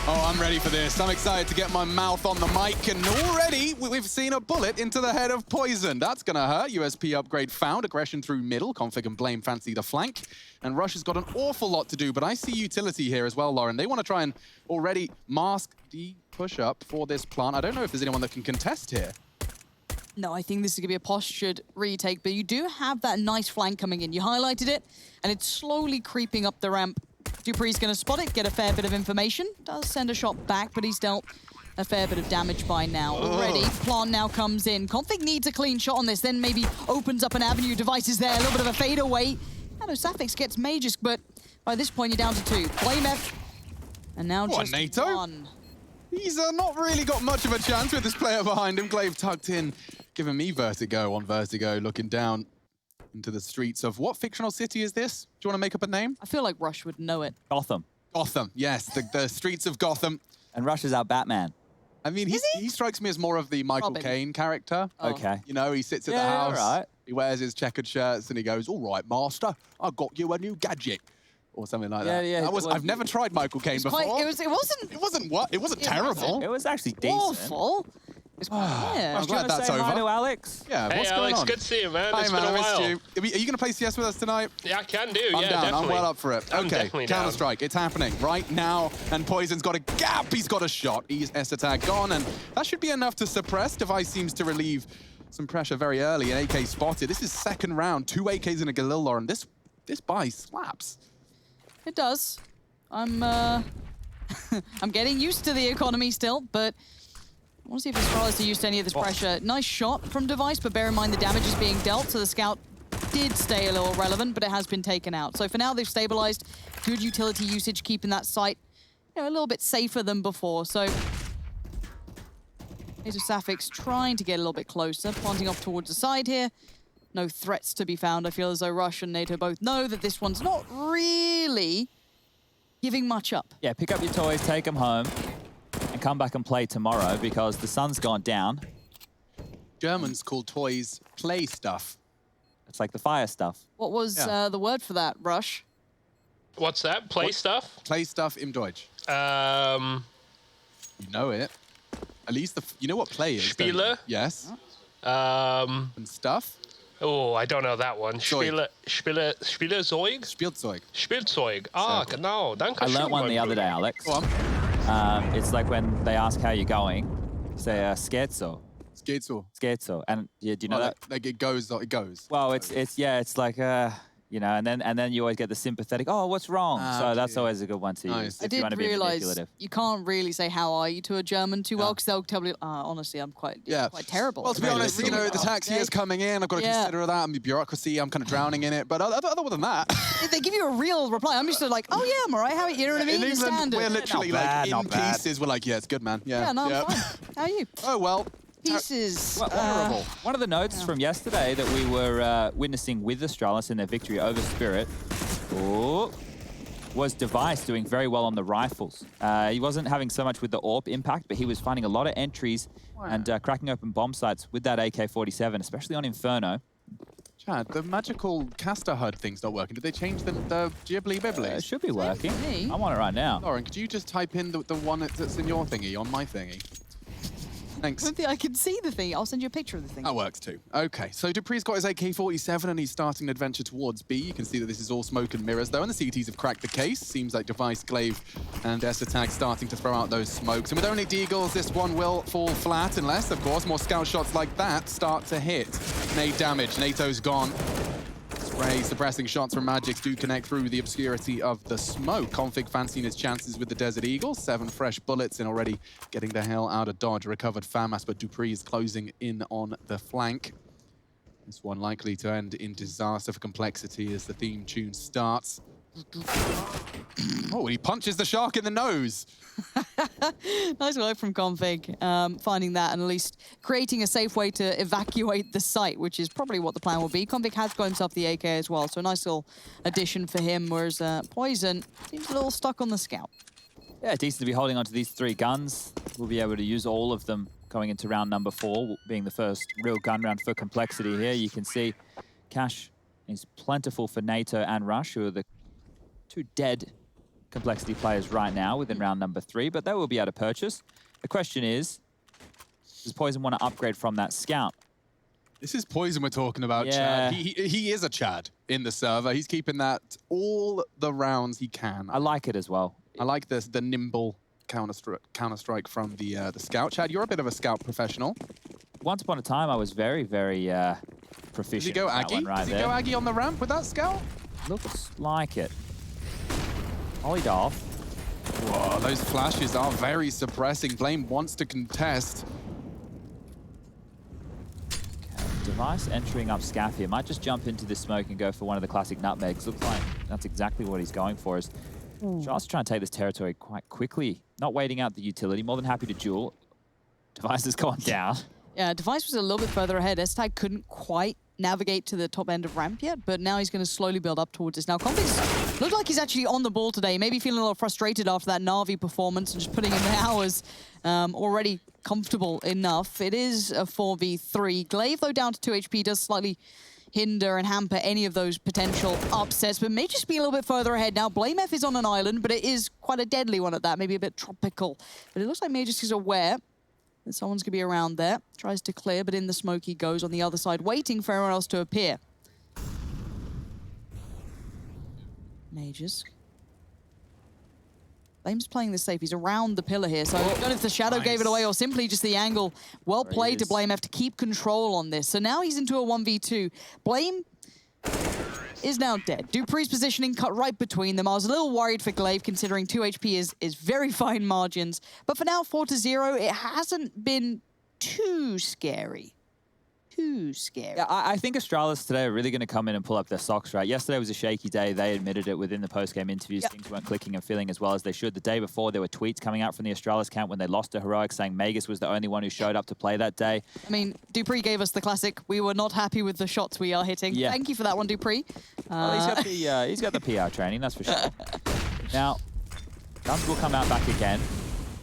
Oh, I'm ready for this. I'm excited to get my mouth on the mic, and already we've seen a bullet into the head of Poison. That's gonna hurt. USP upgrade found. Aggression through middle. Config and Blame fancy the flank. And Rush has got an awful lot to do, but I see utility here as well, Lauren. They want to try and already mask the push-up for this plant. I don't know if there's anyone that can contest here. No, I think this is going to be a postured retake, but you do have that nice flank coming in. You highlighted it, and it's slowly creeping up the ramp. Dupree's going to spot it, get a fair bit of information. Does send a shot back, but he's dealt a fair bit of damage by now already. Plant now comes in. Config needs a clean shot on this, then maybe opens up an avenue. Device is there, a little bit of a fadeaway. I know Safix gets Magus, but by this point you're down to 2. Blame F, and now just NATO? 1. He's not really got much of a chance with this player behind him. Glaive tucked in, giving me vertigo on Vertigo, looking down into the streets of what fictional city is this? Do you want to make up a name? I feel like Rush would know it. Gotham. Gotham, yes, the streets of Gotham. And Rush is our Batman. I mean, he strikes me as more of the Michael Caine character. Oh. Okay. You know, he sits at the house, he wears his checkered shirts, and he goes, "All right, master, I got you a new gadget." Or something like that. Yeah. I've never tried Michael Caine before. It wasn't terrible. It was actually decent. Awful. I'm glad that's over. Hi to Alex. Yeah, hey, what's Alex, going on? good to see you, man. Hi, it's man, been a I while. missed you. Are you going to play CS with us tonight? Yeah, I can do. I'm yeah, down. definitely. I'm well up for it. I'm Okay, definitely down. Counter-Strike. It's happening right now, and Poison's got a gap. He's got a shot. He's S-Attack gone, and that should be enough to suppress. Device seems to relieve some pressure very early. An AK spotted. This is second round. 2 AKs and a Galil, Lauren. This buy slaps. It does. I'm getting used to the economy still, but I want to see if Astralis are used to any of this pressure. Nice shot from Device, but bear in mind the damage is being dealt, so the scout did stay a little relevant, but it has been taken out. So for now, they've stabilized. Good utility usage, keeping that site, you know, a little bit safer than before. So NATO Safix trying to get a little bit closer, planting off towards the side here. No threats to be found. I feel as though Rush and NATO both know that this one's not really giving much up. Yeah, pick up your toys, take them home, and come back and play tomorrow because the sun's gone down. Germans call toys play stuff. It's like the fire stuff. What was the word for that, Rush? What's that? Play stuff? Play stuff im Deutsch. You know it. At least you know what play is. Spiele? Yes. And stuff? Oh, I don't know that one. Zeug. Spielezeug? Spielzeug. Spielzeug. Ah, genau. Danke I schön, learnt one mein the other Bruder. day, Alex. Go on. It's like when they ask how you're going, you say scherzo. Scherzo. Scherzo. And yeah, do you know that? Like it goes. Well, it's like you know, and then you always get the sympathetic. Oh, what's wrong? So that's always a good one to use. I If you want did to be realize manipulative. you can't really say "How are you" to a German too well because they'll tell you. Honestly, I'm quite terrible. Well, to be honest, you know, the tax year's coming in. I've got to consider that. I'm the bureaucracy. I'm kind of drowning in it. But other than that, If they give you a real reply, I'm just like, "Oh yeah, I'm alright. How you know what I mean?" in The England, standard. we're literally Not bad, like not in bad. pieces. We're like, yeah, it's good, man. Yeah. Yeah, no, I'm fine. How are you? Oh well. Pieces. Horrible. One of the notes from yesterday that we were witnessing with Astralis in their victory over Spirit was Device doing very well on the rifles. He wasn't having so much with the AWP impact, but he was finding a lot of entries and cracking open bomb sites with that AK-47, especially on Inferno. Chad, the magical caster HUD thing's not working. Did they change the Ghibli Bibbly? It should be working. me. I'm on it right now. Lauren, could you just type in the one that's in your thingy on my thingy? Thanks. I can see the thing. I'll send you a picture of the thing. That works too. Okay, so Dupree's got his AK-47 and he's starting an adventure towards B. You can see that this is all smoke and mirrors though, and the CTs have cracked the case. Seems like Device, Glaive, and S-Attack starting to throw out those smokes. And with only Deagles, this one will fall flat unless, of course, more scout shots like that start to hit. Nade damage. NATO's gone. Spray suppressing shots from Magics do connect through the obscurity of the smoke. Config fancying his chances with the Desert Eagle. 7 fresh bullets and already getting the hell out of dodge. Recovered FAMAS, but Dupree is closing in on the flank. This one likely to end in disaster for Complexity as the theme tune starts. Oh, he punches the shark in the nose. Nice work from Config, finding that and at least creating a safe way to evacuate the site, which is probably what the plan will be. Config has got himself the AK as well, so a nice little addition for him, whereas Poison seems a little stuck on the scout. Yeah, decent to be holding onto these 3 guns. We'll be able to use all of them going into round number 4, being the first real gun round for Complexity here. You can see cash is plentiful for NATO and Rush, who are the 2 dead Complexity players right now within round number 3, but they will be able to purchase. The question is, does Poison want to upgrade from that Scout? This is Poison we're talking about, Yeah. Chad. He is a Chad in the server. He's keeping that all the rounds he can. I like it as well. I like this, the nimble counter-strike from the Scout. Chad, you're a bit of a Scout professional. Once upon a time, I was very, very proficient. Does he go with that Aggie? one right Does he there. go Aggie on the ramp with that Scout? Looks like it. Ollied off. Whoa, those flashes are very suppressing. Blame wants to contest. Device entering up Scaff here. Might just jump into this smoke and go for one of the classic nutmegs. Looks like that's exactly what he's going for. Is Charles trying to take this territory quite quickly. Not waiting out the utility. More than happy to duel. Device has gone down. Yeah, Device was a little bit further ahead. S-Tag couldn't quite navigate to the top end of ramp yet, but now he's going to slowly build up towards this. Now, Combi's looked like he's actually on the ball today, maybe feeling a little frustrated after that Na'Vi performance and just putting in the hours. Already comfortable enough. It is a 4v3. Glaive, though, down to 2 HP, does slightly hinder and hamper any of those potential upsets, but may just be a little bit further ahead. Now, BlameF is on an island, but it is quite a deadly one at that, maybe a bit tropical. But it looks like Majus is aware that someone's going to be around there. Tries to clear, but in the smoke he goes on the other side, waiting for everyone else to appear. Majus. Flame's playing this safe. He's around the pillar here, so I don't know if the shadow gave it away or simply just the angle. Well played to BlameF to keep control on this. So now he's into a 1v2. Blame is now dead. Dupree's positioning cut right between them. I was a little worried for Glaive, considering 2 HP is very fine margins. But for now, 4-0, it hasn't been too scary. Too scary. Yeah, I think Astralis today are really going to come in and pull up their socks, right? Yesterday was a shaky day. They admitted it within the post-game interviews. Yep. Things weren't clicking and feeling as well as they should. The day before, there were tweets coming out from the Astralis camp when they lost to Heroic saying Magus was the only one who showed up to play that day. I mean, Dupree gave us the classic, we were not happy with the shots we are hitting. Yeah. Thank you for that one, Dupree. Well, he's got the PR training, that's for sure. Now, guns will come out back again.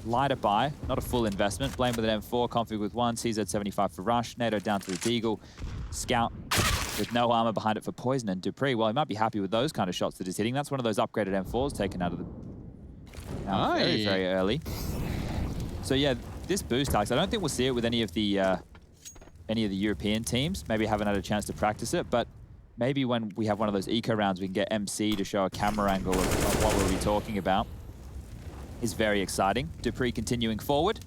Lighter buy, not a full investment. Blame with an M4, config with 1, CZ75 for rush, NATO down to the Deagle, Scout with no armor behind it for Poison, and Dupree, well, he might be happy with those kind of shots that he's hitting. That's one of those upgraded M4s taken out of the... very, very early. So yeah, this boost, Alex, I don't think we'll see it with any of the European teams. Maybe haven't had a chance to practice it, but maybe when we have one of those eco rounds, we can get MC to show a camera angle of what we'll be talking about. Is very exciting. Dupree continuing forward.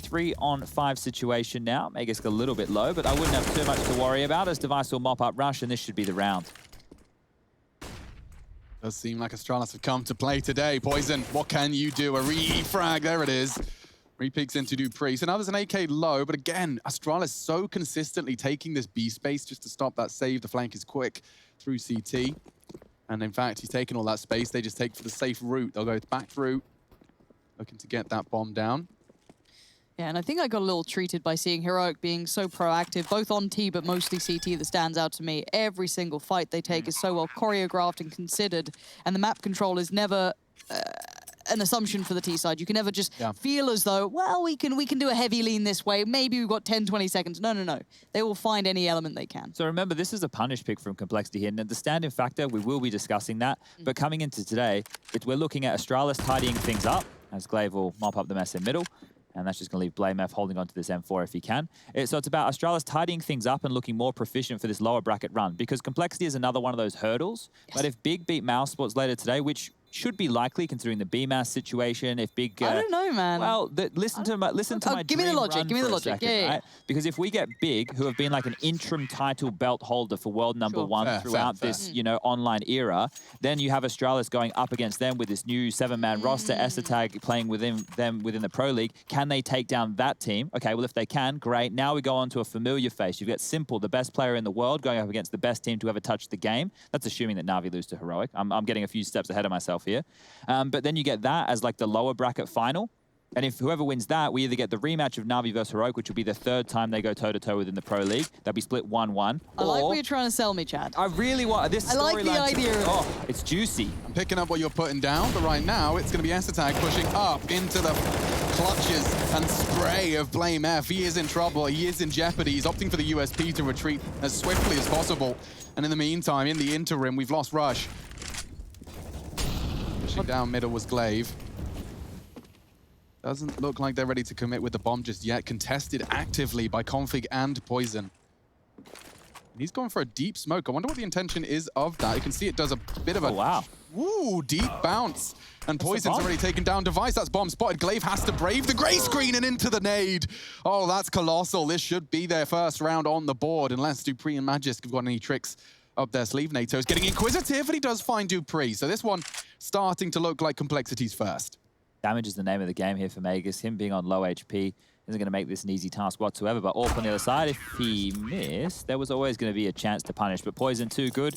3-on-5 situation now. Magus a little bit low, but I wouldn't have too much to worry about as Device will mop up rush, and this should be the round. Does seem like Astralis have come to play today. Poison, what can you do? A re-frag, there it is. Re-peeks into Dupree. So now there's an AK low, but again, Astralis so consistently taking this B space just to stop that save. The flank is quick through CT. And in fact, he's taken all that space. They just take for the safe route. They'll go back through, looking to get that bomb down. Yeah, and I think I got a little treated by seeing Heroic being so proactive, both on T, but mostly CT, that stands out to me. Every single fight they take is so well choreographed and considered, and the map control is never an assumption for the T side. You can never just feel as though, well, we can do a heavy lean this way, maybe we've got 10, 20 seconds. No, no, no. They will find any element they can. So remember, this is a punish pick from Complexity here, and the stand-in factor, we will be discussing that, but coming into today, we're looking at Astralis tidying things up, as Glaive will mop up the mess in middle, and that's just going to leave BlameF holding on to this M4 if he can. So it's about Astralis tidying things up and looking more proficient for this lower bracket run, because Complexity is another one of those hurdles. Yes. But if Big beat Mouse Sports later today, which should be likely considering the BMAS situation, if Big... I don't know, man. Well, listen to my give me the logic, give me the logic. Second, right? Because if we get Big, who have been like an interim title belt holder for world number one throughout this, you know, online era, then you have Astralis going up against them with this new 7-man roster, Tag playing within them within the Pro League. Can they take down that team? Okay, well, if they can, great. Now we go on to a familiar face. You've got Simple, the best player in the world, going up against the best team to ever touch the game. That's assuming that Na'Vi lose to Heroic. I'm getting a few steps ahead of myself here. But then you get that as like the lower bracket final. And if whoever wins that, we either get the rematch of Na'Vi versus Heroic, which will be the 3rd time they go toe-to-toe within the Pro League. They'll be split 1-1. I like what you're trying to sell me, Chad. I really want this storyline. I like the idea of it. Oh, it's juicy. I'm picking up what you're putting down, but right now it's going to be Tag pushing up into the clutches and spray of BlameF. He is in trouble. He is in jeopardy. He's opting for the USP to retreat as swiftly as possible. And in the meantime, in the interim, we've lost Rush. Pushing down middle was Glaive. Doesn't look like they're ready to commit with the bomb just yet. Contested actively by Config and Poison. And he's going for a deep smoke. I wonder what the intention is of that. You can see it does a bit of a... Oh, wow. Ooh, deep bounce. And Poison's already taken down Device. That's bomb spotted. Glaive has to brave the gray screen and into the nade. Oh, that's colossal. This should be their first round on the board, unless Dupree and Magisk have got any tricks up their sleeve. NATO's getting inquisitive, but he does find Dupree. So this one starting to look like Complexity's first. Damage is the name of the game here for Magus. Him being on low HP isn't going to make this an easy task whatsoever. But Orp on the other side, if he missed, there was always going to be a chance to punish. But Poison too good,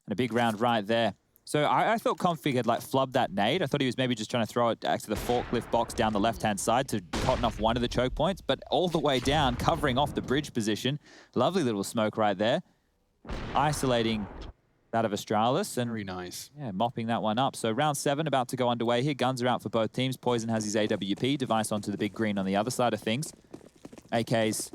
and a big round right there. So I thought Config had like flubbed that nade. I thought he was maybe just trying to throw it back to the forklift box down the left-hand side to cotton off one of the choke points, but all the way down, covering off the bridge position. Lovely little smoke right there. Isolating that of Astralis. And very nice. Yeah, mopping that one up. So round 7 about to go underway here. Guns are out for both teams. Poison has his AWP. Device onto the big green on the other side of things. AKs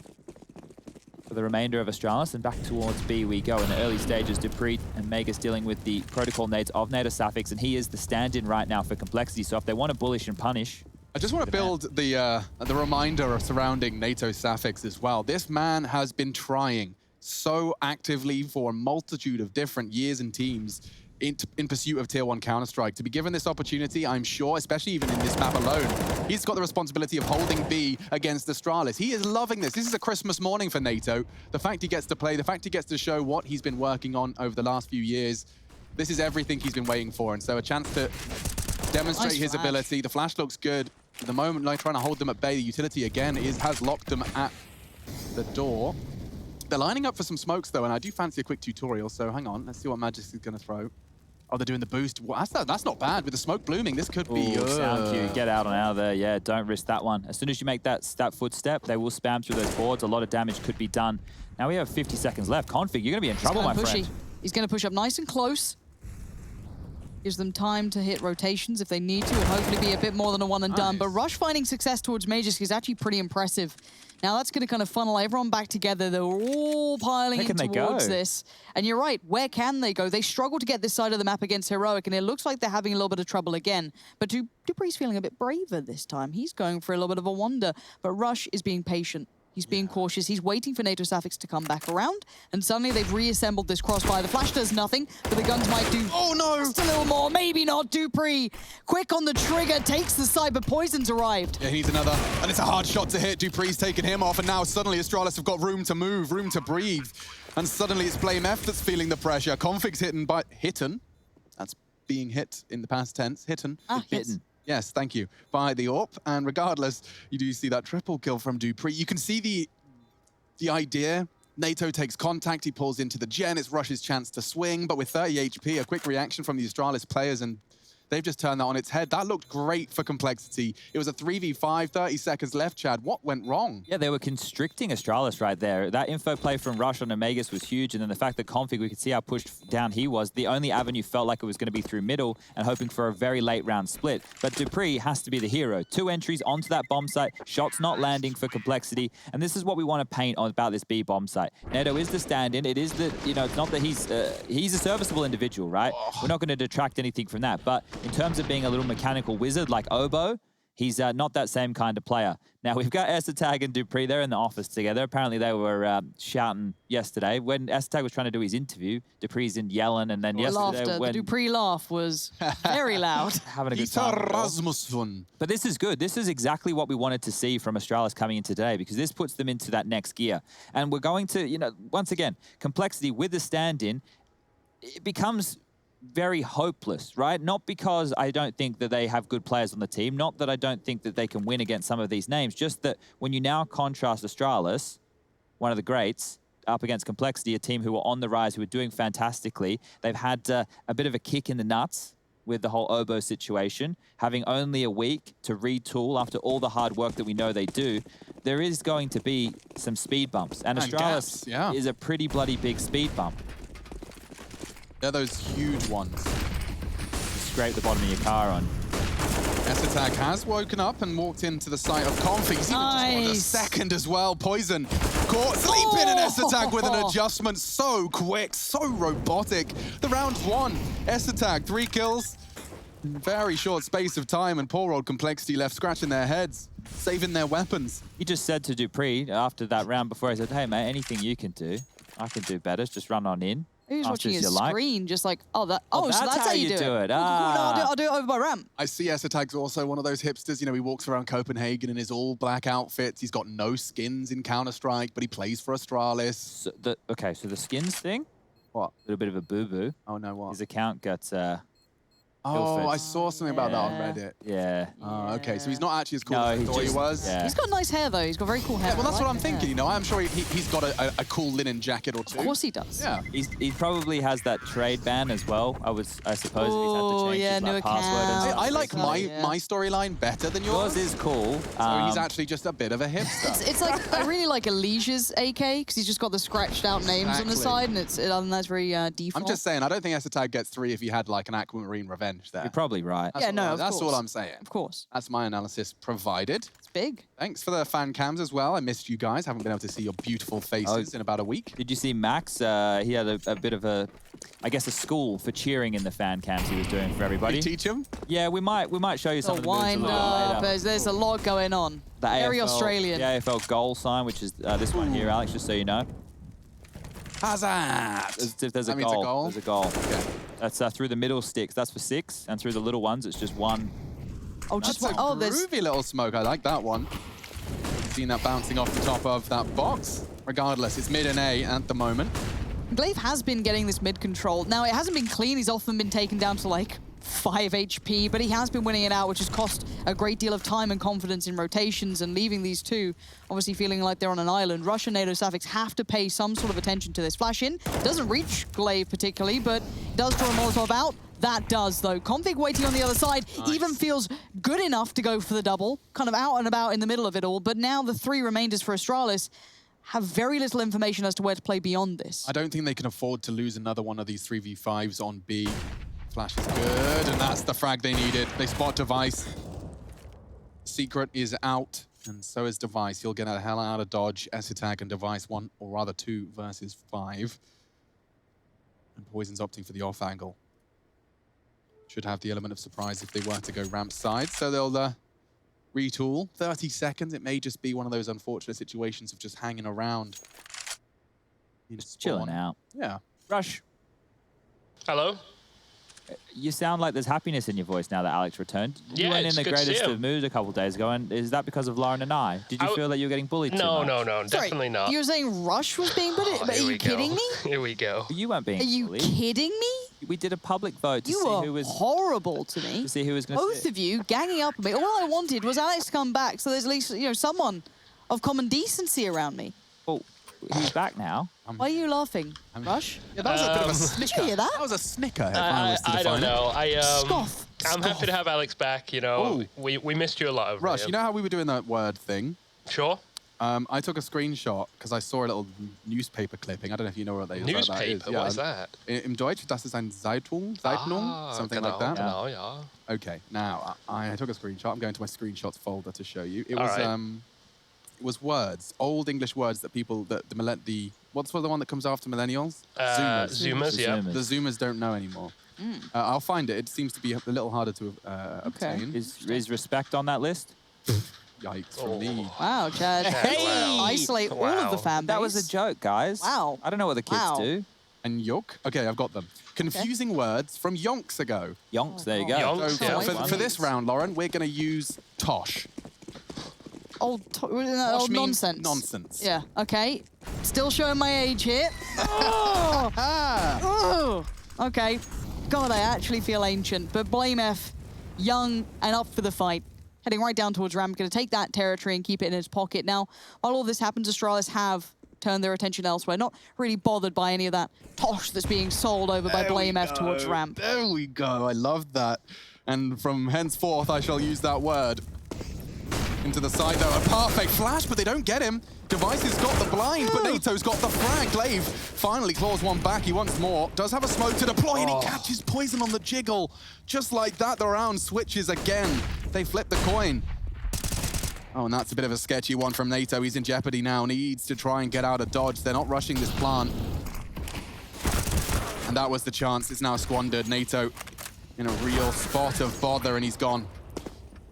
for the remainder of Astralis. And back towards B we go in the early stages. Dupree and Magus dealing with the protocol nades of NATO Sapphics. And he is the stand-in right now for Complexity. So if they want to bullish and punish... I just want to build the reminder surrounding NATO Sapphics as well. This man has been trying so actively for a multitude of different years and teams in pursuit of Tier 1 Counter-Strike. To be given this opportunity, I'm sure, especially even in this map alone, he's got the responsibility of holding B against Astralis. He is loving this. This is a Christmas morning for NATO. The fact he gets to play, the fact he gets to show what he's been working on over the last few years, this is everything he's been waiting for. And so a chance to demonstrate his ability. The flash looks good. At the moment, like trying to hold them at bay, the utility again has locked them at the door. They're lining up for some smokes, though, and I do fancy a quick tutorial, so hang on. Let's see what Magisk is going to throw. Oh, they're doing the boost. Well, that's not bad. With the smoke blooming, this could be... sound cue. Get out of there. Yeah, don't risk that one. As soon as you make that footstep, they will spam through those boards. A lot of damage could be done. Now we have 50 seconds left. Config, you're going to be in trouble, my friend. He's going to push up nice and close. Gives them time to hit rotations if they need to, and hopefully be a bit more than a one and done. But Rush finding success towards Magisk is actually pretty impressive. Now that's going to kind of funnel everyone back together. They're all piling in towards this. And you're right, where can they go? They struggle to get this side of the map against Heroic, and it looks like they're having a little bit of trouble again. But Dupree's feeling a bit braver this time. He's going for a little bit of a wander, but Rush is being patient. He's being cautious. He's waiting for NATO Sapphics to come back around, and suddenly they've reassembled this crossfire. The flash does nothing, but the guns might do just a little more. Maybe not. Dupree, quick on the trigger, takes the side, but Poison's arrived. Yeah, he's another, and it's a hard shot to hit. Dupree's taken him off, and now suddenly Astralis have got room to move, room to breathe, and suddenly it's Blame F that's feeling the pressure. Config's hitten. That's being hit in the past tense. Hitten. Hitten. Yes, thank you, by the AWP. And regardless, you do see that triple kill from Dupree. You can see the idea. NATO takes contact, he pulls into the gen, it's Rush's chance to swing, but with 30 HP, a quick reaction from the Astralis players, and they've just turned that on its head. That looked great for Complexity. It was a 3v5, 30 seconds left, Chad. What went wrong? Yeah, they were constricting Astralis right there. That info play from Rush on Omegas was huge, and then the fact that Config, we could see how pushed down he was. The only avenue felt like it was going to be through middle and hoping for a very late round split. But Dupree has to be the hero. 2 entries onto that bomb site, shots not landing for Complexity, and this is what we want to paint on about this B bomb site. NATO is the stand-in. It is the, it's not that he's a serviceable individual, right? We're not going to detract anything from that, but in terms of being a little mechanical wizard like Oboe, he's not that same kind of player. Now, we've got Esatag and Dupree. They're in the office together. Apparently, they were shouting yesterday. When Esatag was trying to do his interview, Dupree's in yelling, and then yesterday... The Dupree laugh was very loud. Having a good time. But this is good. This is exactly what we wanted to see from Astralis coming in today, because this puts them into that next gear. And we're going to, once again, Complexity with the stand-in, it becomes very hopeless, right? Not because I don't think that they have good players on the team, not that I don't think that they can win against some of these names, just that when you now contrast Astralis, one of the greats, up against Complexity, a team who are on the rise, who are doing fantastically, they've had a bit of a kick in the nuts with the whole Oboe situation, having only a week to retool after all the hard work that we know they do. There is going to be some speed bumps, and Astralis is a pretty bloody big speed bump. They're those huge ones. Scrape the bottom of your car on. Esatag has woken up and walked into the site of Config. He's even just wanted a second as well. Poison caught sleeping, and Esatag with an adjustment so quick, so robotic. The round's won. Esatag, 3 kills. Very short space of time, and poor old Complexity left scratching their heads, saving their weapons. He just said to Dupree after that round before, he said, hey, mate, anything you can do, I can do better. Just run on in. He was Fast watching as his you like. screen, just like, so that's how you do it. Cool, Ah. no, I'll do it over by ramp. I see Esatag's also one of those hipsters. You know, he walks around Copenhagen in his all-black outfits. He's got no skins in Counter-Strike, but he plays for Astralis. So so the skins thing, What? a little bit of a boo-boo. Oh, no, what? His account got Oh, Ilford. I saw something about that on Yeah. Reddit. yeah. Oh, okay, so he's not actually as cool No, as I he thought he just- was. yeah. He's got nice hair, though. He's got very cool hair. Yeah, well, that's I what like I'm the hair. thinking, you know. I'm sure he's got a cool linen jacket or two. Of course he does. Yeah. He probably has that trade ban as well. I suppose if he's had Oh, to change yeah, his new like, password and account. stuff. I like Exactly, my yeah. my storyline better than yours. Yours is cool. So he's actually just a bit of a hipster. It's like, I really like Alicia's AK, because he's just got the scratched out names on the Exactly. side, and that's very default. I'm just saying, I don't think Esatag gets 3 if he had like an Aquamarine Revenge there. You're probably right. That's Yeah, all no, I- of that's all course. I'm saying. Of course. That's my analysis provided. It's big. Thanks for the fan cams as well. I missed you guys. Haven't been able to see your beautiful faces in about a week. Did you see Max? He had a bit of a, I guess, a school for cheering in the fan cams he was doing for everybody. You teach him? Yeah, we might show you some The of the moves a wind little up. later. There's a lot going on. The Very AFL Australian. The AFL goal sign, which is this one here, Alex, just so you know. Hazard! If there's a That means a goal, goal? there's a goal. Okay. That's through the middle sticks. That's for 6, and through the little ones, it's just 1. Oh, just That's a one. Oh, there's. groovy little smoke. I like that one. Seen that bouncing off the top of that box. Regardless, it's mid and A at the moment. Glaive has been getting this mid control. Now, it hasn't been clean. He's often been taken down to like 5 HP, but he has been winning it out, which has cost a great deal of time and confidence in rotations and leaving these two obviously feeling like they're on an island. Rush and NATO Sapphics have to pay some sort of attention to this. Flash in. Doesn't reach Glaive particularly, but does draw a Molotov out. That does, though. Config waiting on the other side. Nice. Even feels good enough to go for the double. Kind of out and about in the middle of it all. But now the 3 remainders for Astralis have very little information as to where to play beyond this. I don't think they can afford to lose another one of these 3v5s on B. Flash is good, and that's the frag they needed. They spot Device. Secret is out, and so is Device. He'll get the hell out of dodge. Esatag and Device 1, or rather 2 versus 5. And Poison's opting for the off angle. Should have the element of surprise if they were to go ramp side, so they'll retool. 30 seconds, it may just be one of those unfortunate situations of just hanging around. Just chilling out. Yeah. Rush, Hello? you sound like there's happiness in your voice now that Alex returned. You Yeah, weren't in it's the good to see greatest him. of moods a couple of days ago, and is that because of Lauren and I? Did you feel that you were getting bullied too No, much? no, no, Sorry, definitely not. You were saying Rush was being bullied? Oh, But here are we you go. kidding me? Here we go. You weren't being Are you bullied. kidding me? We did a public vote to You see were who was horrible to me. to see who was going to Both of you ganging up on me. All I wanted was Alex to come back, so there's at least someone of common decency around me. Oh, he's back now. Why are you laughing, Rush? Yeah, that was a bit of a Did snicker. you hear that? That was a snicker, if I was to I define don't know. Scoff. I'm happy to have Alex back. You know, Oh. we missed you a lot. Over Rush, here. you know how we were doing that word thing? Sure. I took a screenshot because I saw a little newspaper clipping. I don't know if you know what that is. Newspaper. What is that? Im Deutsch, das ist ein Zeitung, something like that. Genau, yeah. Okay, now I took a screenshot. I'm going to my screenshots folder to show you. It All was right. it was words, old English words that people the what's the one that comes after millennials? Zoomers, yeah. Zoomers. The Zoomers don't know anymore. I'll find it. It seems to be a little harder to obtain. Is respect on that list? Yikes from me. Wow, Chad. Hey! Wow. Isolate all of the Wow. fan base. That was a joke, guys. Wow. I don't know what the kids Wow. do. And yolk? Okay, I've got them. Confusing words from yonks ago. Yonks, there you go. Yonks, So yeah. for this round, Lauren, we're going to use tosh. Old Tosh means nonsense. nonsense. Yeah, okay. Still showing my age here. Oh! Oh! Okay. God, I actually feel ancient. But Blame F, young and up for the fight. Heading right down towards Ramp, going to take that territory and keep it in his pocket. Now, while all this happens, Astralis have turned their attention elsewhere. Not really bothered by any of that tosh that's being sold over by Blame F towards Ramp. There we go. I love that. And from henceforth, I shall use that word. Into the side, though. A perfect flash, but they don't get him. Device has got the blind, but NATO's got the frag. Glaive finally claws one back. He wants more. Does have a smoke to deploy, and he catches Poison on the jiggle. Just like that, the round switches again. They flip the coin. Oh, and that's a bit of a sketchy one from NATO. He's in jeopardy now, needs to try and get out of dodge. They're not rushing this plant. And that was the chance. It's now squandered. NATO in a real spot of bother, and he's gone.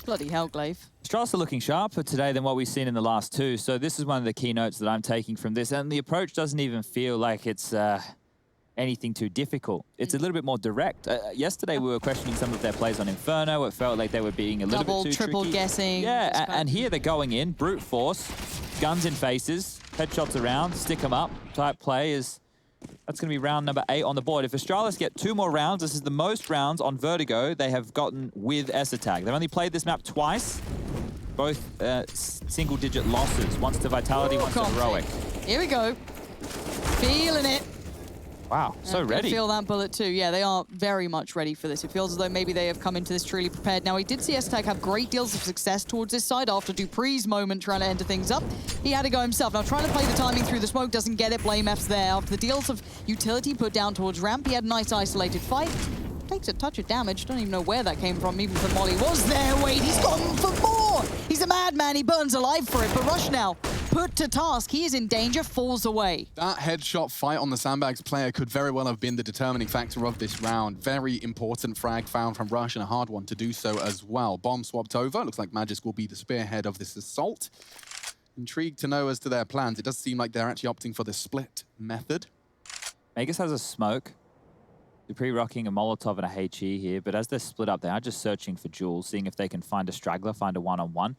Bloody hell, Glaive. Astralis are looking sharper today than what we've seen in the last two. So this is one of the key notes that I'm taking from this. And the approach doesn't even feel like it's anything too difficult. It's a little bit more direct. Yesterday, we were questioning some of their plays on Inferno. It felt like they were being a little bit too triple tricky. guessing. Yeah, and here they're going in, brute force, guns in faces, headshots around, stick them up type play is... That's going to be round number 8 on the board. If Astralis get 2 more rounds, this is the most rounds on Vertigo they have gotten with ESL. They've only played this map twice, both single-digit losses. Once to Vitality, once to Heroic. Here we go. Feeling it. Wow, so ready. Feel that bullet too. Yeah, they are very much ready for this. It feels as though maybe they have come into this truly prepared. Now, we did see ESL have great deals of success towards this side after dupree's moment trying to enter things up. He had to go himself. Now, trying to play the timing through the smoke, doesn't get it. Blame F's there. After the deals of utility put down towards ramp, he had a nice isolated fight. Takes a touch of damage. Don't even know where that came from. Even the molly was there. Wait, he's gone for more. He's a madman. He burns alive for it. But Rush now put to task. He is in danger, falls away. That headshot fight on the Sandbags player could very well have been the determining factor of this round. Very important frag found from Rush, and a hard one to do so as well. Bomb swapped over. Looks like Magisk will be the spearhead of this assault. Intrigued to know as to their plans. It does seem like they're actually opting for the split method. Magisk has a smoke. dupreeh rocking a Molotov and a HE here, but as they're split up, they are just searching for jewels, seeing if they can find a straggler, find a one-on-one.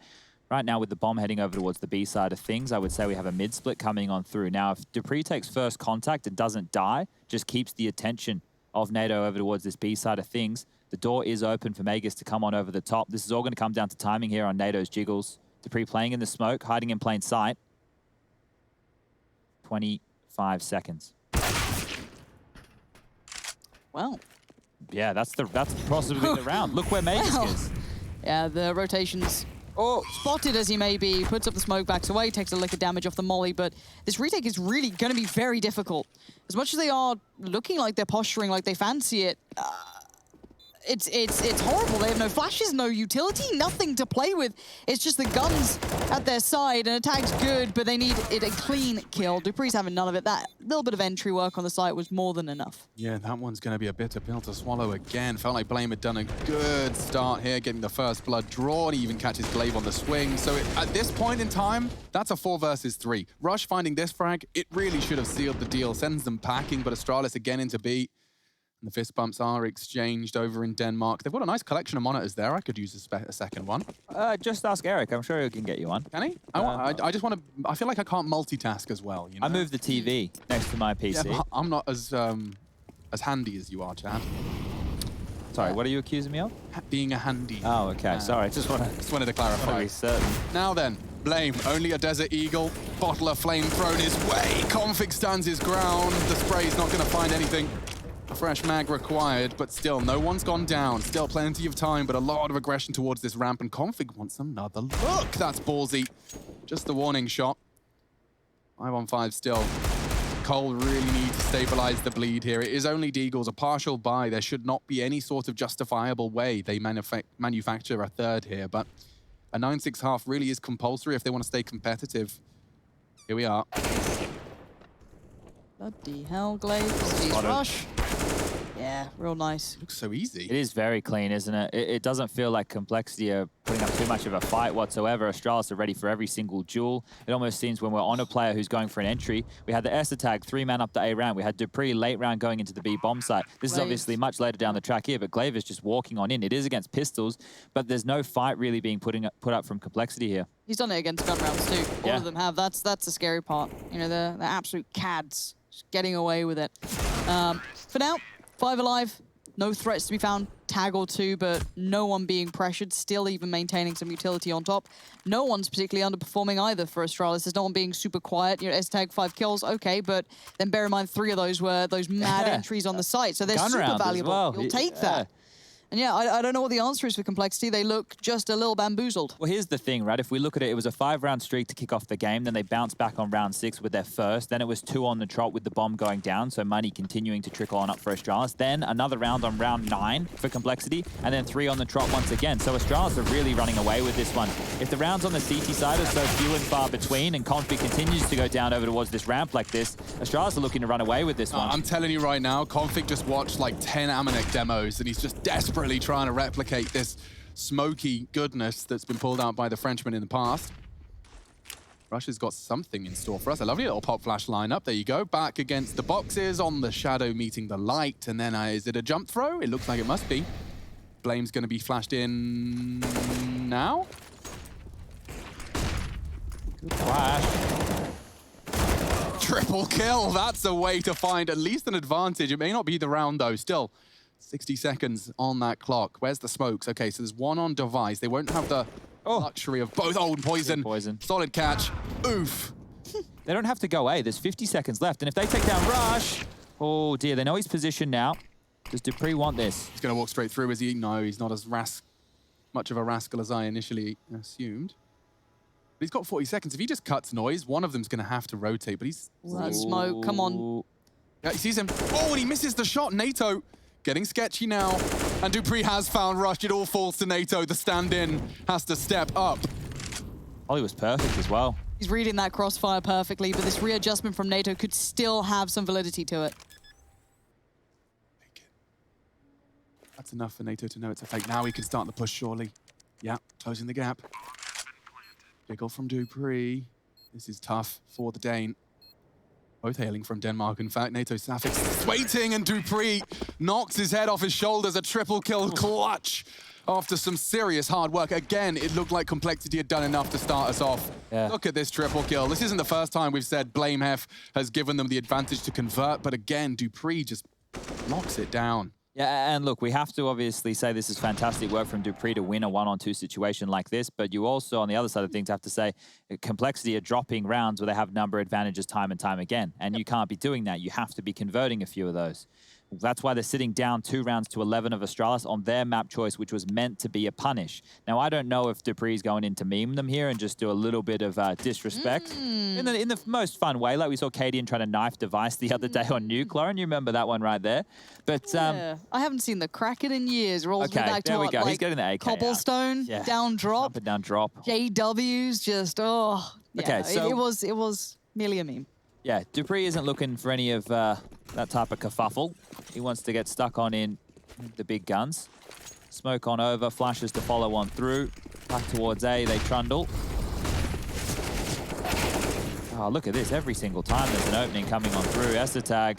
Right now, with the bomb heading over towards the B side of things, I would say we have a mid-split coming on through. Now, if dupreeh takes first contact and doesn't die, just keeps the attention of NATO over towards this B side of things, the door is open for Magisk to come on over the top. This is all going to come down to timing here on NATO's jiggles. dupreeh playing in the smoke, hiding in plain sight. 25 seconds. Well. Yeah, that's possibly the round. Look where Magisk is. Yeah, the rotations... Oh, spotted as he may be, puts up the smoke, backs away, takes a lick of damage off the molly, but this retake is really going to be very difficult. As much as they are looking like they're posturing like they fancy it, it's horrible. They have no flashes, no utility, nothing to play with. It's just the guns at their side, and attack's good, but they need it a clean kill. dupreeh's having none of it. That little bit of entry work on the site was more than enough. Yeah, that one's going to be a bitter pill to swallow again. Felt like Blame had done a good start here, getting the first blood drawn. He even catches Glaive on the swing. So at this point in time, that's a 4 versus 3. Rush finding this frag, it really should have sealed the deal. Sends them packing, but Astralis again into B. And the fist bumps are exchanged over in Denmark. They've got a nice collection of monitors there. I could use a second one. just ask Eric. I'm sure he can get you one. Can he? I just want to... I feel like I can't multitask as well. You know? I moved the TV next to my PC. Yeah, I'm not as handy as you are, Chad. Sorry, what are you accusing me of? Being a handy. Oh, okay. Sorry, just wanted to clarify. Be certain. Now then, Blame, only a Desert Eagle. Bottle of flame thrown his way. Config stands his ground. The spray's not going to find anything. A fresh mag required, but still, no one's gone down. Still plenty of time, but a lot of aggression towards this ramp, and Config wants another look. That's ballsy. Just the warning shot. 5-on-5 still. Cole really needs to stabilize the bleed here. It is only Deagles, a partial buy. There should not be any sort of justifiable way they manufacture a third here, but a 9-6 half really is compulsory if they want to stay competitive. Here we are. Bloody hell, Glaive. Rush. Yeah, real nice. Looks so easy. It is very clean, isn't it? It doesn't feel like Complexity are putting up too much of a fight whatsoever. Astralis are ready for every single duel. It almost seems when we're on a player who's going for an entry, we had the ESL tag 3-man up to A round. We had dupreeh late round going into the B bomb site. This is obviously much later down the track here, but Glaive is just walking on in. It is against pistols, but there's no fight really being put up from Complexity here. He's done it against gun rounds too. All of them have. That's the scary part. You know, they're absolute cads. Just getting away with it. For now, 5 alive. No threats to be found, tag or 2, but no one being pressured, still even maintaining some utility on top. No one's particularly underperforming either for Astralis. There's no one being super quiet. You know, S-tag 5 kills, okay, but then bear in mind 3 of those were those mad entries on the site, so they're super valuable. Well. You'll take that. And yeah, I don't know what the answer is for Complexity. They look just a little bamboozled. Well, here's the thing, right? If we look at it, it was a 5-round streak to kick off the game. Then they bounced back on round 6 with their first. Then it was 2 on the trot with the bomb going down. So money continuing to trickle on up for Astralis. Then another round on round 9 for Complexity. And then 3 on the trot once again. So Astralis are really running away with this one. If the rounds on the CT side are so few and far between and Config continues to go down over towards this ramp like this, Astralis are looking to run away with this one. I'm telling you right now, Config just watched like 10 Amanek demos and he's just desperately trying to replicate this smoky goodness that's been pulled out by the Frenchman in the past. Russia's got something in store for us. A lovely little pop flash lineup. There you go. Back against the boxes on the shadow meeting the light. And then is it a jump throw? It looks like it must be. Blame's going to be flashed in now. Good flash. Triple kill. That's a way to find at least an advantage. It may not be the round though. Still 60 seconds on that clock. Where's the smokes? Okay, so there's one on device. They won't have the luxury of both. Oh, and poison. Poison. Solid catch. Oof. They don't have to go A. There's 50 seconds left. And if they take down Rush, oh dear, they know he's positioned now. Does Dupree want this? He's going to walk straight through, is he? No, he's not as much of a rascal as I initially assumed. But he's got 40 seconds. If he just cuts noise, one of them's going to have to rotate, but he's... That smoke, come on. Yeah, he sees him. Oh, and he misses the shot. NATO getting sketchy now. And Dupree has found Rush. It all falls to NATO. The stand-in has to step up. Ollie was perfect as well. He's reading that crossfire perfectly, but this readjustment from NATO could still have some validity to it. That's enough for NATO to know it's a fake. Now he can start the push, surely. Yeah, closing the gap. Jiggle from Dupree. This is tough for the Dane. Both hailing from Denmark, in fact. NATO Safix waiting, and Dupree knocks his head off his shoulders. A triple kill clutch after some serious hard work. Again, it looked like Complexity had done enough to start us off. Yeah. Look at this triple kill. This isn't the first time we've said Blamehef has given them the advantage to convert, but again, Dupree just locks it down. Yeah, and look, we have to obviously say this is fantastic work from Dupree to win a 1-on-2 situation like this, but you also, on the other side of things, have to say Complexity are dropping rounds where they have number advantages time and time again, and you can't be doing that. You have to be converting a few of those. That's why they're sitting down 2 rounds to 11 of Astralis on their map choice, which was meant to be a punish. Now, I don't know if Dupree's going in to meme them here and just do a little bit of disrespect in the most fun way, like we saw Cadian trying to knife Device the other day on Nuke, Lauren. You remember that one right there? But yeah. I haven't seen the Kraken in years. Rolls okay, me back there to we go. Like, he's getting the AK Cobblestone, yeah. down drop. Up and down drop. JWs, just, yeah, okay, so it was merely a meme. Yeah, Dupree isn't looking for any of that type of kerfuffle. He wants to get stuck on in the big guns. Smoke on over, flashes to follow on through. Back towards A, they trundle. Oh, look at this. Every single time there's an opening coming on through. Essetag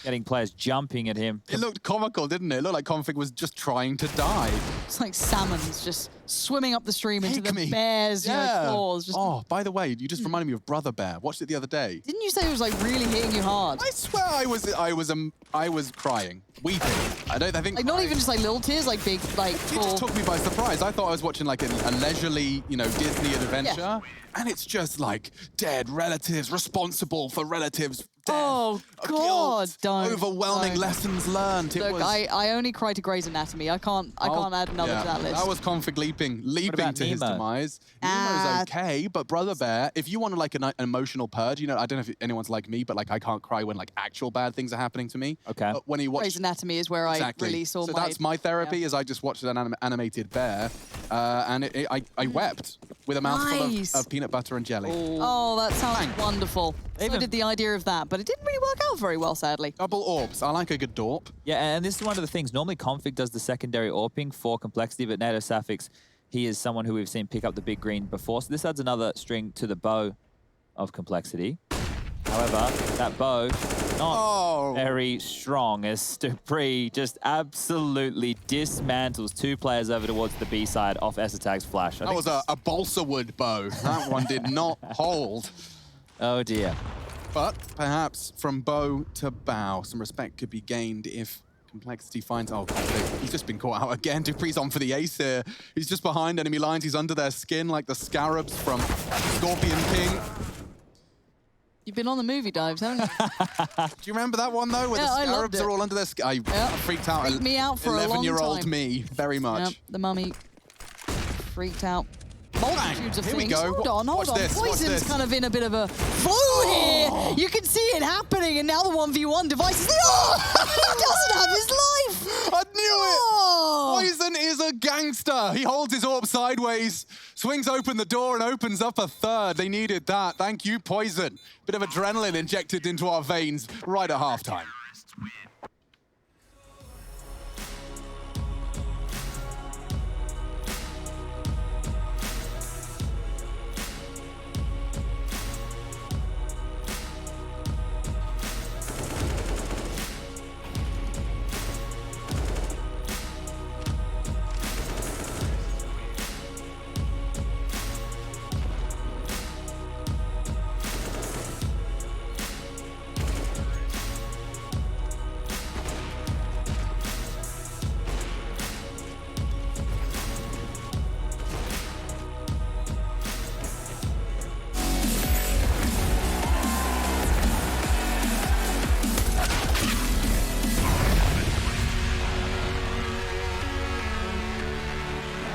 getting players jumping at him. It looked comical, didn't it? It looked like Config was just trying to die. It's like salmons just swimming up the stream into the bears' claws. Just... Oh, by the way, you just reminded me of Brother Bear. Watched it the other day. Didn't you say it was like really hitting you hard? I swear I was crying, weeping. I think like not even just like little tears, like big, like. It just took me by surprise. I thought I was watching like a leisurely, Disney adventure, yeah. And it's just like dead relatives, responsible for relatives. Death, oh God! Guilt, don't. Overwhelming lessons learned. Look, I only cry to Grey's Anatomy. I can't add another to that list. That was Config leaping to his demise. Nemo's okay, but Brother Bear, if you want like an emotional purge, I don't know if anyone's like me, but like I can't cry when like actual bad things are happening to me. Okay. When you watch Grey's Anatomy is where I release all so my. So that's my therapy. Is I just watched an animated bear, and I wept with a mouthful of peanut butter and jelly. Oh, that sounds wonderful. So did the idea of that, but it didn't really work out very well, sadly. Double orbs. I like a good dorp. Yeah, and this is one of the things. Normally, Config does the secondary orping for Complexity, but NATO Safix, he is someone who we've seen pick up the big green before. So this adds another string to the bow of Complexity. However, that bow not very strong as Dupree just absolutely dismantles 2 players over towards the B side off Essetag's flash. That was a balsa wood bow. That one did not hold. Oh dear. But perhaps from bow to bow, some respect could be gained if Complexity finds... Oh, he's just been caught out again. Dupree's on for the ace here. He's just behind enemy lines. He's under their skin like the scarabs from Scorpion King. You've been on the movie dives, haven't you? Do you remember that one, though, where Yeah, I the loved scarabs it. are all under their skin? I freaked out. Freaked me out for a long 11-year-old time. me, very much. Yep, the mummy freaked out. Multitudes of Here we things. go. Hold on. Watch this, watch Poison's this. kind of in a bit of a flow here. You can see it happening, and now the 1v1 device is... Oh! He doesn't have his life! I knew it! Oh! Poison is a gangster. He holds his orb sideways, swings open the door, and opens up a third. They needed that. Thank you, Poison. Bit of adrenaline injected into our veins right at halftime.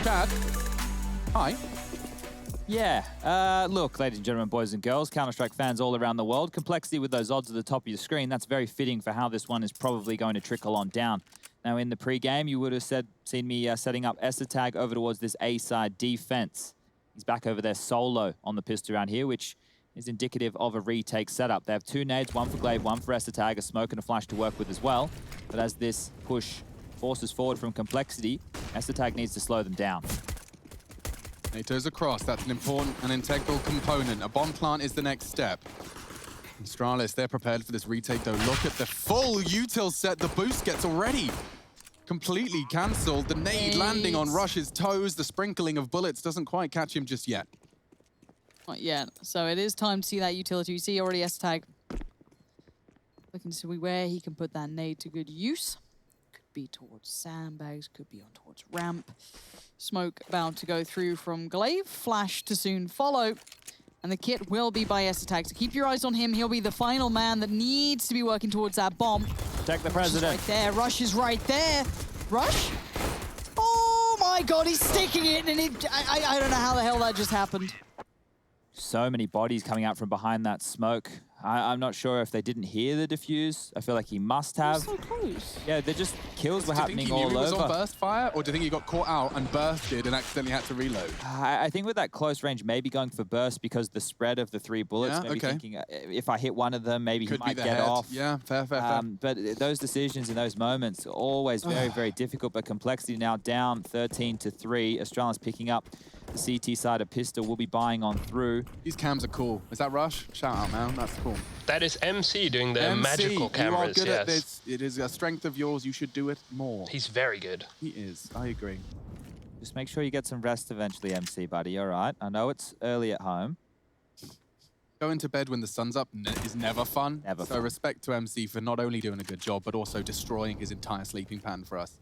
Chad, hi. Yeah, look, ladies and gentlemen, boys and girls, Counter-Strike fans all around the world, complexity with those odds at the top of your screen, that's very fitting for how this one is probably going to trickle on down. Now, in the pre-game, you would have seen me setting up Tag over towards this A-side defense. He's back over there solo on the pistol around here, which is indicative of a retake setup. They have two nades, one for Glaive, one for Tag, a smoke and a flash to work with as well. But as this push forces forward from complexity, Tag needs to slow them down. NATO's across. That's an important and integral component. A bomb plant is the next step. Astralis, they're prepared for this retake, though. Look at the full util set. The boost gets already completely cancelled. The nade landing on Rush's toes. The sprinkling of bullets doesn't quite catch him just yet. Not yet. So it is time to see that utility. You see already Tag looking to see where he can put that nade to good use. Could be towards sandbags, could be on towards ramp. Smoke about to go through from Glaive. Flash to soon follow. And the kit will be by Tag. So keep your eyes on him. He'll be the final man that needs to be working towards that bomb. Protect the president. Right there. Rush is right there. Rush? Oh my god, he's sticking it, and I don't know how the hell that just happened. So many bodies coming out from behind that smoke. I'm not sure if they didn't hear the defuse. I feel like he must have. So close. Yeah, they're just kills were happening all Do you think he knew he was on over. burst fire, or do you think he got caught out and bursted and accidentally had to reload? I think with that close range, maybe going for burst because the spread of the three bullets. Yeah, Maybe okay. thinking if I hit one of them, maybe Could he might be the get head. off. Yeah, fair. But those decisions in those moments are always very, very difficult. But complexity now down 13-3. Astralis picking up the CT side of pistol. Will be buying on through. These cams are cool. Is that Rush? Shout out, man. That's cool. That is MC doing the MC, magical cameras. you are good at yes. this. It is a strength of yours. You should do it more. He's very good. He is. I agree. Just make sure you get some rest eventually, MC, buddy. All right. I know it's early at home. Going to bed when the sun's up is never fun. Never so fun. respect to MC for not only doing a good job, but also destroying his entire sleeping pattern for us.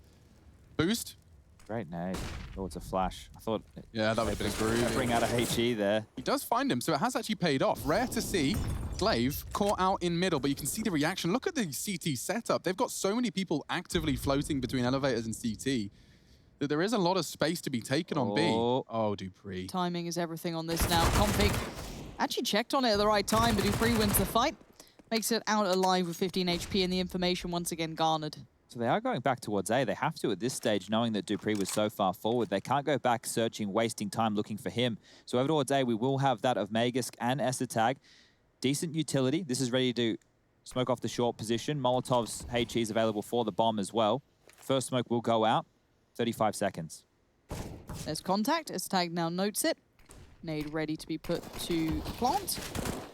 Boost? Great nade. Oh, it's a flash. I thought Yeah, that would have been groovy. bring out a HE there. He does find him, so it has actually paid off. Rare to see. Glaive caught out in middle, but you can see the reaction. Look at the CT setup. They've got so many people actively floating between elevators and CT that there is a lot of space to be taken on B. Oh, Dupree. Timing is everything on this now. Config actually checked on it at the right time, but Dupree wins the fight. Makes it out alive with 15 HP and the information once again garnered. So they are going back towards A. They have to at this stage, knowing that Dupree was so far forward. They can't go back searching, wasting time looking for him. So over towards A, we will have that of Magisk and Tag. Decent utility. This is ready to smoke off the short position. Molotov's HE is available for the bomb as well. First smoke will go out. 35 seconds. There's contact. Tag now notes it. Nade ready to be put to plant,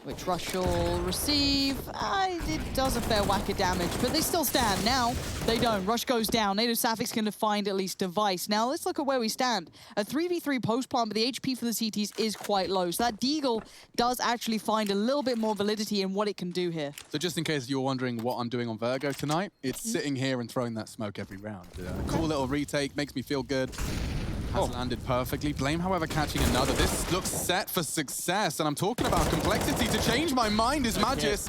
which Rush will receive. It does a fair whack of damage, but they still stand. Now, they don't. Rush goes down. NATO Sapphics can find at least device. Now, let's look at where we stand. A 3v3 post-plant, but the HP for the CTs is quite low. So that Deagle does actually find a little bit more validity in what it can do here. So just in case you're wondering what I'm doing on Vertigo tonight, it's sitting here and throwing that smoke every round. Cool little retake, makes me feel good. Has landed perfectly. Blame, however, catching another. This looks set for success, and I'm talking about complexity. To change my mind is Magis.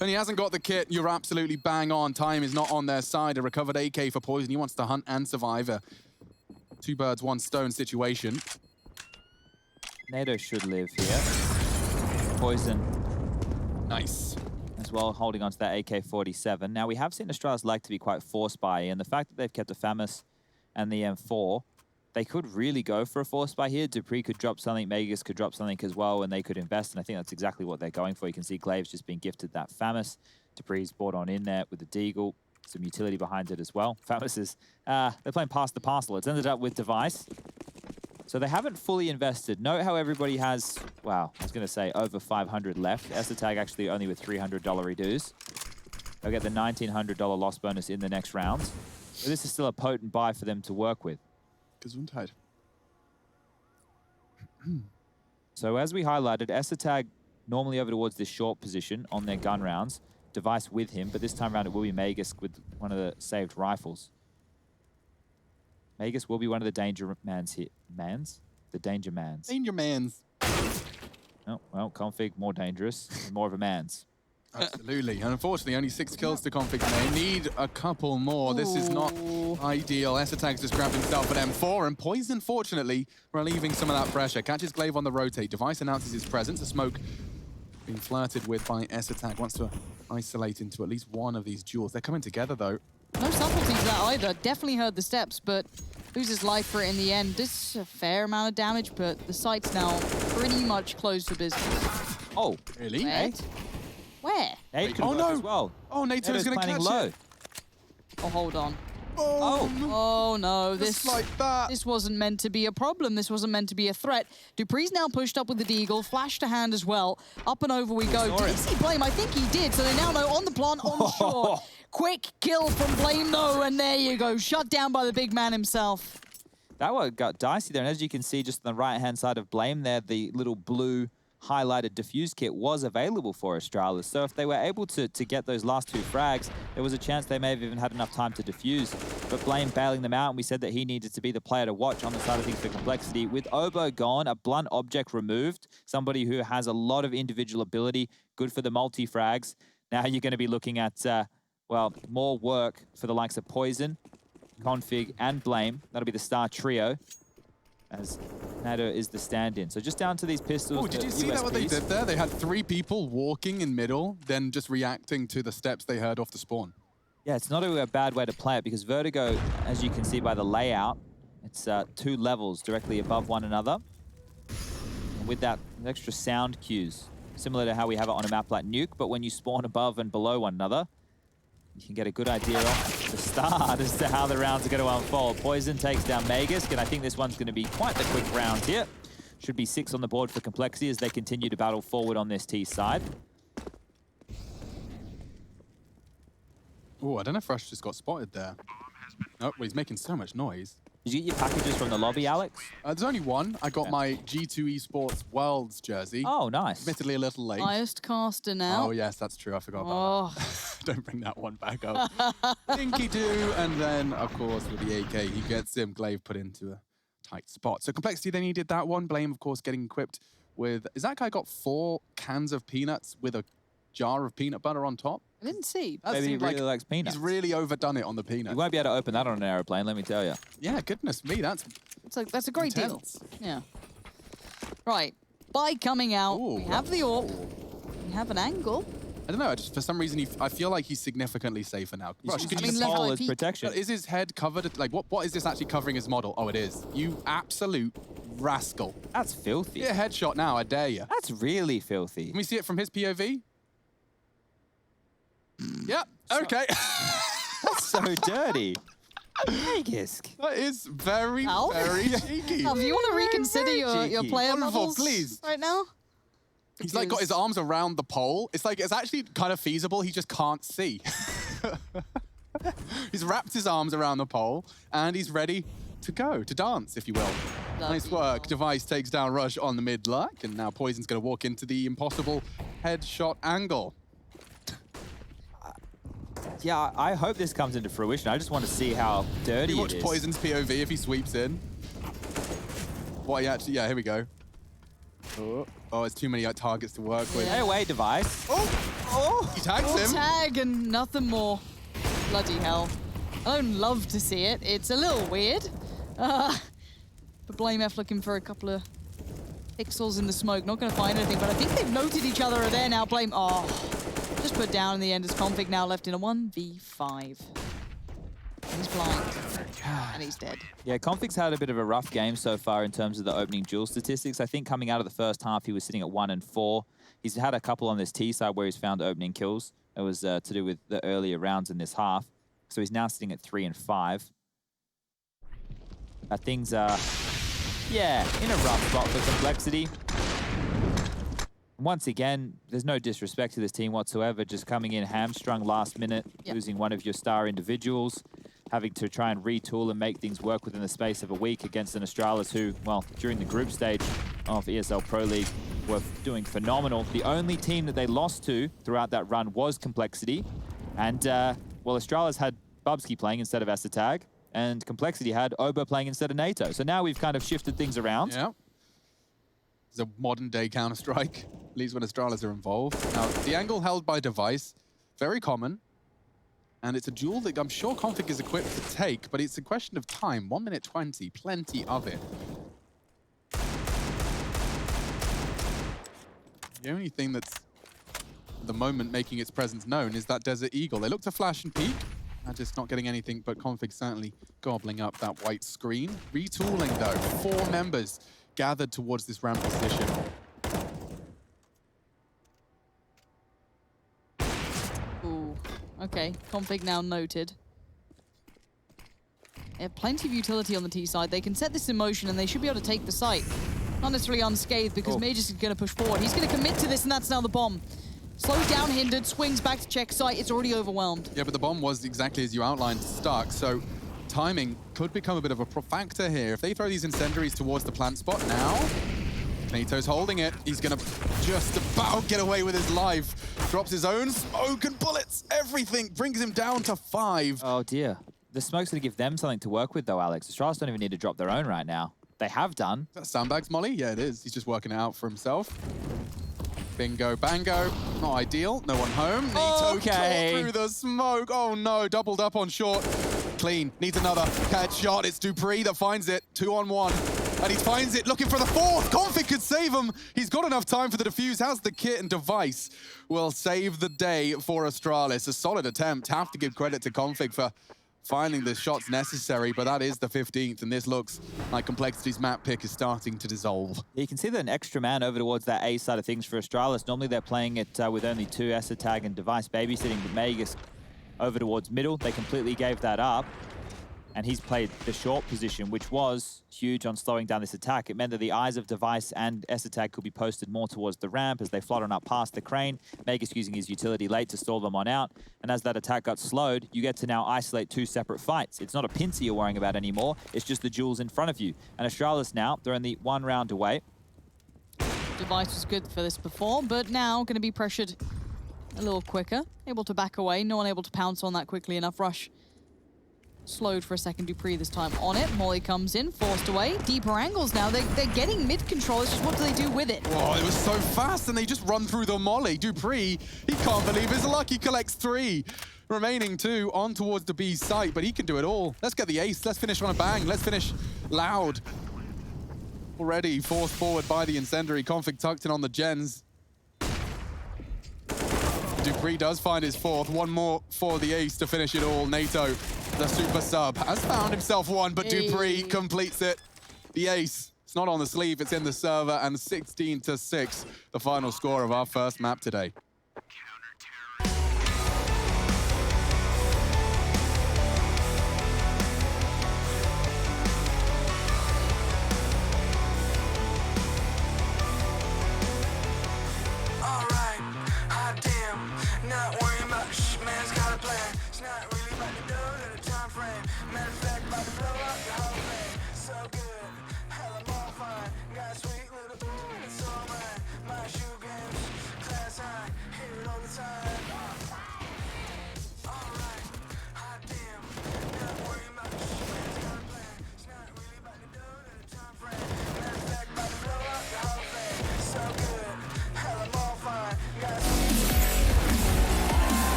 And he hasn't got the kit. You're absolutely bang on. Time is not on their side. A recovered AK for Poison. He wants to hunt and survive a 2 birds, 1 stone situation. NATO should live here. Poison. Nice. As well, holding on to that AK-47. Now, we have seen Astralis like to be quite force buy, and the fact that they've kept the FAMAS and the M4, they could really go for a force buy here. Dupree could drop something, Magus could drop something as well, and they could invest, and I think that's exactly what they're going for. You can see Glave's just been gifted that FAMAS. Dupree's brought on in there with the Deagle, some utility behind it as well. FAMAS is, they're playing past the parcel. It's ended up with Device. So they haven't fully invested. Note how everybody has, wow, I was going to say over 500 left. Tag actually only with $300 dues. They'll get the $1,900 loss bonus in the next round. But this is still a potent buy for them to work with. Gesundheit. So as we highlighted, Tag normally over towards this short position on their gun rounds. Device with him, but this time around it will be Magus with one of the saved rifles. Magus will be one of the danger mans here. The danger mans. Danger mans. Oh, well, Config, more dangerous, and more of a man's. Absolutely. And unfortunately, only 6 kills to Config. They need a couple more. This is not ideal. Tag's just grabbed himself an M4, and Poison, fortunately, relieving some of that pressure. Catches Glaive on the rotate. Device announces his presence. A smoke being flirted with by Tag. Wants to isolate into at least one of these duels. They're coming together, though. No subtleties there either. Definitely heard the steps, but loses life for it in the end. This is a fair amount of damage, but the site's now pretty much closed for business. Oh, Really? Where? Nate could Oh, work no. as well. Oh, Nato's going to planning catch low. it. Oh, hold on. Oh. Oh no, Just this like that. This wasn't meant to be a problem. This wasn't meant to be a threat. Dupree's now pushed up with the Deagle, flash to hand as well. Up and over we go. Did he see Blame? I think he did. So they now know on the plant, on shore. Quick kill from Blame though, and there you go. Shut down by the big man himself. That one got dicey there, and as you can see just on the right-hand side of Blame there, the little blue highlighted diffuse kit was available for Astralis. So if they were able to get those last 2 frags, there was a chance they may have even had enough time to defuse. But Blame bailing them out, and we said that he needed to be the player to watch on the side of things for complexity. With Oboe gone, a blunt object removed, somebody who has a lot of individual ability, good for the multi-frags. Now you're going to be looking at, well, more work for the likes of Poison, Config, and Blame. That'll be the star trio, as NATO is the stand-in. So just down to these pistols. Oh, did you see that what they did there? They had 3 people walking in middle, then just reacting to the steps they heard off the spawn. Yeah, it's not a bad way to play it, because Vertigo, as you can see by the layout, it's 2 levels directly above one another. And with that, extra sound cues, similar to how we have it on a map like Nuke, but when you spawn above and below one another, you can get a good idea off the start as to how the rounds are going to unfold. Poison takes down Magus, and I think this one's going to be quite the quick round here. Should be 6 on the board for complexity as they continue to battle forward on this T side. Oh, I don't know if Rush just got spotted there. Oh, well, he's making so much noise. Did you get your packages from the lobby, Alex? There's only one. I got my G2 Esports Worlds jersey. Oh, nice. Admittedly a little late. Highest caster now. Oh, yes, that's true. I forgot about that. Don't bring that one back up. Dinky do, and then, of course, with the AK, he gets him Glaive put into a tight spot. So complexity, they needed that one. Blame, of course, getting equipped with... Is that guy got 4 cans of peanuts with a jar of peanut butter on top? I didn't see. That Maybe he seemed really like likes peanuts. He's really overdone it on the peanuts. You won't be able to open that on an aeroplane, let me tell you. Yeah, goodness me, that's That's a great intense. deal. Yeah. Right. By coming out, Ooh. we have the AWP. We have an angle. I don't know, for some reason, I feel like he's significantly safer now. Rush, could I you mean, just... level Pole IP. as protection. Is his head covered? Like, what is this actually covering his model? Oh, it is. You absolute rascal. That's filthy. Get a headshot now, I dare you. That's really filthy. Can we see it from his POV? Yep. Okay. That's so dirty. Vegas. That is very, Al? very cheeky. Al, do you want to reconsider your cheeky. player Wonderful, models please. right now? He's like got his arms around the pole. It's like, it's actually kind of feasible. He just can't see. He's wrapped his arms around the pole and he's ready to go, to dance, if you will. Nice work. Device takes down Rush on the mid luck, and now Poison's going to walk into the impossible headshot angle. Yeah, I hope this comes into fruition. I just want to see how dirty You watch it is. Poison's POV if he sweeps in. what he actually... Yeah, here we go. Oh, it's too many targets to work with. Stay away, Device. He tags Full him. tag and nothing more. Bloody hell. I don't love to see it. It's a little weird. But BlameF looking for a couple of pixels in the smoke. Not going to find anything, but I think they've noted each other are there now. Blame... Oh, just put down in the end as Config now left in a 1v5. And he's blind. And he's dead. Yeah, Config's had a bit of a rough game so far in terms of the opening duel statistics. I think coming out of the first half, he was sitting at 1 and 4. He's had a couple on this T side where he's found opening kills. It was to do with the earlier rounds in this half. So he's now sitting at 3 and 5. Things are, yeah, in a rough spot for Complexity. Once again, there's no disrespect to this team whatsoever. Just coming in hamstrung last minute, losing one of your star individuals, having to try and retool and make things work within the space of a week against an Astralis who, well, during the group stage of ESL Pro League were doing phenomenal. The only team that they lost to throughout that run was Complexity. And, well, Astralis had Bubsky playing instead of Esatag, and Complexity had Oba playing instead of NATO. So now we've kind of shifted things around. Yeah. It's a modern-day Counter-Strike, at least when Astralis are involved. Now, the angle held by Device, very common. And it's a duel that I'm sure Config is equipped to take, but it's a question of time. 1 minute 20, plenty of it. The only thing that's, at the moment, making its presence known is that Desert Eagle. They look to flash and peek, and just not getting anything, but Config certainly gobbling up that white screen. Retooling, though. 4 members gathered towards this ramp position. Ooh, okay. Config now noted. They have plenty of utility on the T side. They can set this in motion and they should be able to take the site. Not necessarily unscathed because Magus is going to push forward. He's going to commit to this and that's now the bomb. Slowed down, hindered, swings back to check site. It's already overwhelmed. Yeah, but the bomb was exactly as you outlined, stuck. So timing could become a bit of a factor here. If they throw these incendiaries towards the plant spot now, NATO's holding it. He's going to just about get away with his life. Drops his own smoke and bullets. Everything brings him down to 5. Oh, dear. The smoke's going to give them something to work with, though, Alex. Astralis don't even need to drop their own right now. They have done. Is that sandbags, Molly? Yeah, it is. He's just working it out for himself. Bingo, bango. Not ideal. No one home. Nito tore through the smoke. Oh, no. Doubled up on short. Clean. Needs another headshot. It's Dupree that finds it. 2 on 1. And he finds it, looking for the 4th. Config could save him. He's got enough time for the defuse. Has the kit and Device will save the day for Astralis. A solid attempt. Have to give credit to Config for finding the shots necessary, but that is the 15th, and this looks like Complexity's map pick is starting to dissolve. You can see that an extra man over towards that A side of things for Astralis. Normally they're playing it with only 2, Esatag and Device babysitting, but Magus over towards middle. They completely gave that up, and he's played the short position, which was huge on slowing down this attack. It meant that the eyes of Device and Esatag could be posted more towards the ramp as they float on up past the crane. Magus using his utility late to stall them on out. And as that attack got slowed, you get to now isolate 2 separate fights. It's not a pincer you're worrying about anymore. It's just the duels in front of you. And Astralis now, they're only 1 round away. Device was good for this before, but now going to be pressured a little quicker. Able to back away. No one able to pounce on that quickly enough. Rush slowed for a second. Dupree this time on it. Molly comes in, forced away. Deeper angles now. They're getting mid-control. It's just what do they do with it? Oh, it was so fast, and they just run through the Molly. Dupree, he can't believe his luck. He collects 3. Remaining 2 on towards the B site, but he can do it all. Let's get the ace. Let's finish on a bang. Let's finish loud. Already forced forward by the incendiary. Config tucked in on the gens. Dupree does find his 4th. 1 more for the ace to finish it all. NATO, the super sub, has found himself 1, but Dupree completes it. The ace, it's not on the sleeve, it's in the server, and 16-6, the final score of our first map today.